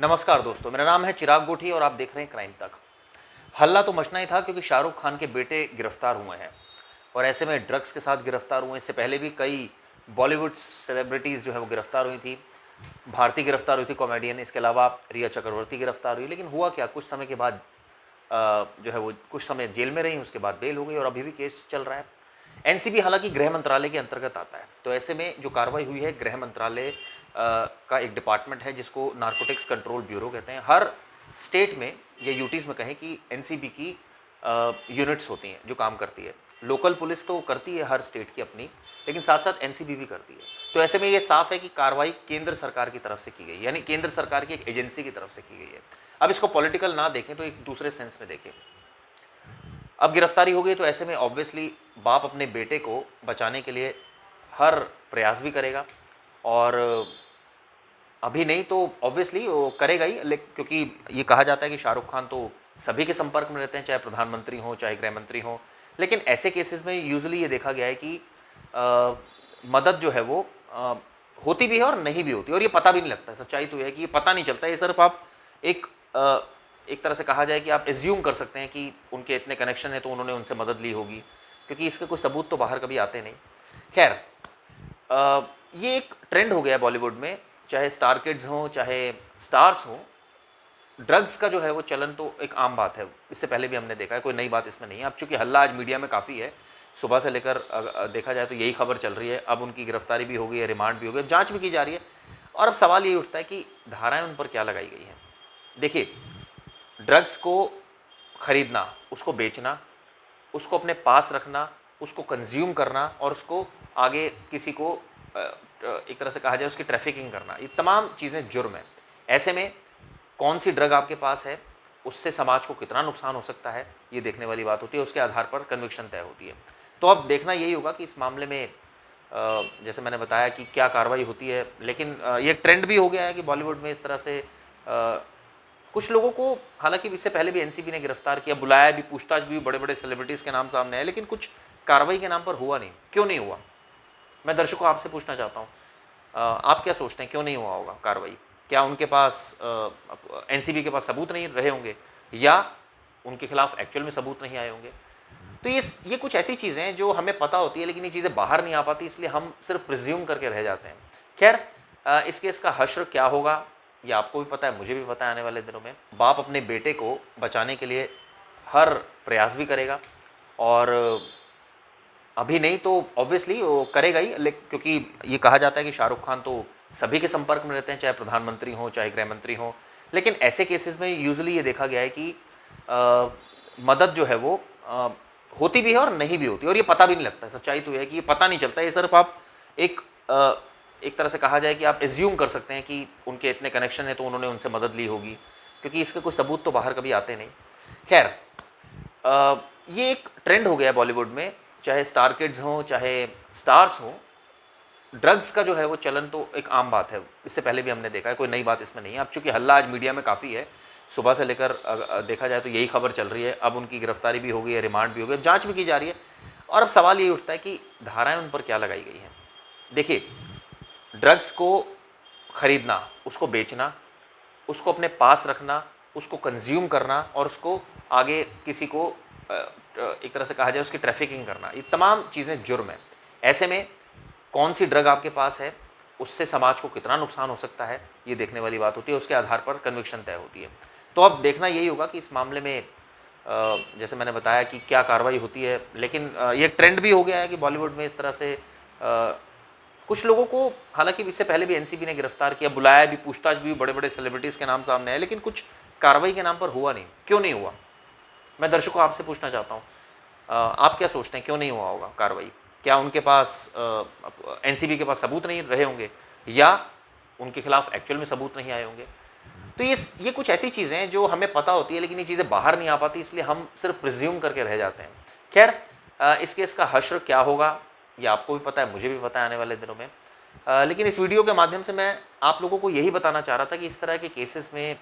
नमस्कार दोस्तों, मेरा नाम है चिराग गोठी और आप देख रहे हैं क्राइम तक। हल्ला तो मचना ही था क्योंकि शाहरुख खान के बेटे गिरफ्तार हुए हैं और ऐसे में ड्रग्स के साथ गिरफ्तार हुए। इससे पहले भी कई बॉलीवुड सेलिब्रिटीज़ जो है वो गिरफ्तार हुई थी। भारती गिरफ्तार हुई थी, कॉमेडियन। इसके अलावा रिया चक्रवर्ती गिरफ्तार हुई। लेकिन हुआ क्या, कुछ समय के बाद जो है वो कुछ समय जेल में रही, उसके बाद बेल हो गई और अभी भी केस चल रहा है। एनसीबी हालांकि गृह मंत्रालय के अंतर्गत आता है, तो ऐसे में जो कार्रवाई हुई है, गृह मंत्रालय का एक डिपार्टमेंट है जिसको नारकोटिक्स कंट्रोल ब्यूरो कहते हैं। हर स्टेट में या यूटीज़ में कहें कि एनसीबी की यूनिट्स होती हैं जो काम करती है। लोकल पुलिस तो करती है हर स्टेट की अपनी, लेकिन साथ साथ एनसीबी भी करती है। तो ऐसे में ये साफ है कि कार्रवाई केंद्र सरकार की तरफ से की गई, यानी केंद्र सरकार की एक एजेंसी की तरफ से की गई है। अब इसको पॉलिटिकल ना देखें तो एक दूसरे सेंस में देखें। अब गिरफ्तारी हो गई तो ऐसे में ऑब्वियसली बाप अपने बेटे को बचाने के लिए हर प्रयास भी करेगा और अभी नहीं तो ऑब्वियसली वो करेगा ही। क्योंकि ये कहा जाता है कि शाहरुख खान तो सभी के संपर्क में रहते हैं, चाहे प्रधानमंत्री हो चाहे गृह मंत्री हो। लेकिन ऐसे केसेस में यूजुअली ये देखा गया है कि मदद जो है वो होती भी है और नहीं भी होती, और ये पता भी नहीं लगता। सच्चाई तो यह है कि ये पता नहीं चलता। ये सिर्फ आप एक एक तरह से कहा जाए कि आप एज्यूम कर सकते हैं कि उनके इतने कनेक्शन है तो उन्होंने उनसे मदद ली होगी, क्योंकि इसके कोई सबूत तो बाहर कभी आते नहीं। खैर, ये एक ट्रेंड हो गया है बॉलीवुड में, चाहे स्टार किड्स हों चाहे स्टार्स हों। ड्रग्स का जो है वो चलन तो एक आम बात है, इससे पहले भी हमने देखा है, कोई नई बात इसमें नहीं है। अब चूंकि हल्ला आज मीडिया में काफ़ी है, सुबह से लेकर देखा जाए तो यही खबर चल रही है। अब उनकी गिरफ्तारी भी हो गई है, रिमांड भी हो गया, जांच भी की जा रही है। और अब सवाल ये उठता है कि धाराएं उन पर क्या लगाई गई हैं। देखिए, ड्रग्स को खरीदना, उसको बेचना, उसको अपने पास रखना, उसको कंज्यूम करना और उसको आगे किसी को एक तरह से कहा जाए उसकी ट्रैफिकिंग करना, ये तमाम चीज़ें जुर्म है। ऐसे में कौन सी ड्रग आपके पास है, उससे समाज को कितना नुकसान हो सकता है, ये देखने वाली बात होती है। उसके आधार पर कन्विक्शन तय होती है। तो अब देखना यही होगा कि इस मामले में जैसे मैंने बताया कि क्या कार्रवाई होती है। लेकिन ये ट्रेंड भी हो गया है कि बॉलीवुड में इस तरह से कुछ लोगों को, हालांकि इससे पहले भी एनसीबी ने गिरफ्तार किया, बुलाया भी, पूछताछ भी, बड़े बड़े सेलिब्रिटीज़ के नाम सामने आए, लेकिन कुछ कार्रवाई के नाम पर हुआ नहीं। क्यों नहीं हुआ, मैं दर्शकों आपसे पूछना चाहता हूँ, आप क्या सोचते हैं क्यों नहीं हुआ होगा कार्रवाई? क्या उनके पास एनसीबी के पास सबूत नहीं रहे होंगे, या उनके खिलाफ एक्चुअल में सबूत नहीं आए होंगे? तो ये कुछ ऐसी चीज़ें हैं जो हमें पता होती है, लेकिन ये चीज़ें बाहर नहीं आ पाती, इसलिए हम सिर्फ प्रिज्यूम करके रह जाते हैं। खैर, इस केस का हश्र क्या होगा ये आपको भी पता है, मुझे भी पता है। आने वाले दिनों में बाप अपने बेटे को बचाने के लिए हर प्रयास भी करेगा और अभी नहीं तो ऑब्वियसली वो करेगा ही। क्योंकि ये कहा जाता है कि शाहरुख खान तो सभी के संपर्क में रहते हैं, चाहे प्रधानमंत्री हो चाहे गृह मंत्री हो। लेकिन ऐसे केसेस में यूजुअली ये देखा गया है कि मदद जो है वो होती भी है और नहीं भी होती, और ये पता भी नहीं लगता। सच्चाई तो यह है कि ये पता नहीं चलता। ये सिर्फ आप एक तरह से कहा जाए कि आप एज्यूम कर सकते हैं कि उनके इतने कनेक्शन है तो उन्होंने उनसे मदद ली होगी, क्योंकि इसके कोई सबूत तो बाहर कभी आते नहीं। खैर, ये एक ट्रेंड हो गया है बॉलीवुड में, चाहे स्टार किड्स हों चाहे स्टार्स हों। ड्रग्स का जो है वो चलन तो एक आम बात है, इससे पहले भी हमने देखा है, कोई नई बात इसमें नहीं है। अब चूंकि हल्ला आज मीडिया में काफ़ी है, सुबह से लेकर देखा जाए तो यही खबर चल रही है। अब उनकी गिरफ्तारी भी हो गई है, रिमांड भी हो गया, जांच भी की जा रही है। और अब सवाल ये उठता है कि धाराएं उन पर क्या लगाई गई हैं। देखिए, ड्रग्स को खरीदना, उसको बेचना, उसको अपने पास रखना, उसको कंज्यूम करना और उसको आगे किसी को एक तरह से कहा जाए उसकी ट्रैफिकिंग करना, ये तमाम चीज़ें जुर्म है। ऐसे में कौन सी ड्रग आपके पास है, उससे समाज को कितना नुकसान हो सकता है, ये देखने वाली बात होती है। उसके आधार पर कन्विक्शन तय होती है। तो अब देखना यही होगा कि इस मामले में जैसे मैंने बताया कि क्या कार्रवाई होती है। लेकिन ये ट्रेंड भी हो गया है कि बॉलीवुड में इस तरह से कुछ लोगों को, हालांकि इससे पहले भी एनसीबी ने गिरफ्तार किया, बुलाया भी, पूछताछ भी, बड़े बड़े सेलिब्रिटीज़ के नाम सामने आए, लेकिन कुछ कार्रवाई के नाम पर हुआ नहीं। क्यों नहीं हुआ, मैं दर्शकों आपसे पूछना चाहता हूँ, आप क्या सोचते हैं क्यों नहीं हुआ होगा कार्रवाई? क्या उनके पास एनसीबी के पास सबूत नहीं रहे होंगे, या उनके खिलाफ एक्चुअल में सबूत नहीं आए होंगे? तो ये कुछ ऐसी चीज़ें हैं जो हमें पता होती है, लेकिन ये चीज़ें बाहर नहीं आ पाती, इसलिए हम सिर्फ प्रिज्यूम करके रह जाते हैं। खैर, इस केस का हश्र क्या होगा ये आपको भी पता है, मुझे भी पता है आने वाले दिनों में। लेकिन इस वीडियो के माध्यम से मैं आप लोगों को यही बताना चाह रहा था कि इस तरह के केसेस में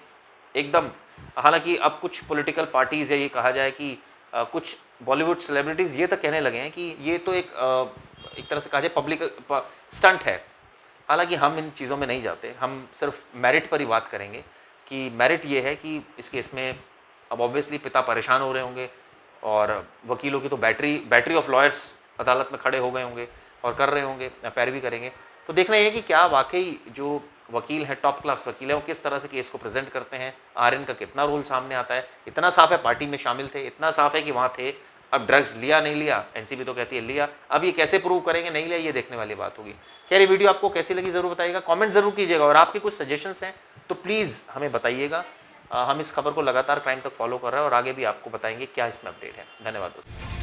एकदम, हालांकि अब कुछ पॉलिटिकल पार्टीज़, या ये कहा जाए कि कुछ बॉलीवुड सेलिब्रिटीज़ ये तक कहने लगे हैं कि ये तो एक तरह से कहा जाए पब्लिक स्टंट है। हालांकि हम इन चीज़ों में नहीं जाते, हम सिर्फ मेरिट पर ही बात करेंगे कि मेरिट ये है कि इस केस में अब ऑब्वियसली पिता परेशान हो रहे होंगे और वकीलों की तो बैटरी ऑफ लॉयर्स अदालत में खड़े हो गए होंगे और कर रहे होंगे, पैरवी करेंगे। तो देखना ये है कि क्या वाकई जो वकील है, टॉप क्लास वकील है, वो किस तरह से केस को प्रेजेंट करते हैं, आर्यन का कितना रोल सामने आता है। इतना साफ है पार्टी में शामिल थे, इतना साफ है कि वहाँ थे, अब ड्रग्स लिया नहीं लिया, एनसीबी तो कहती है लिया, अब ये कैसे प्रूव करेंगे नहीं लिया, ये देखने वाली बात होगी। खैर ये वीडियो आपको कैसी लगी ज़रूर बताइएगा, कमेंट जरूर कीजिएगा, और आपके कुछ सजेशंस हैं तो प्लीज़ हमें बताइएगा। हम इस खबर को लगातार क्राइम तक फॉलो कर रहे हैं और आगे भी आपको बताएंगे क्या इसमें अपडेट है। धन्यवाद दोस्तों।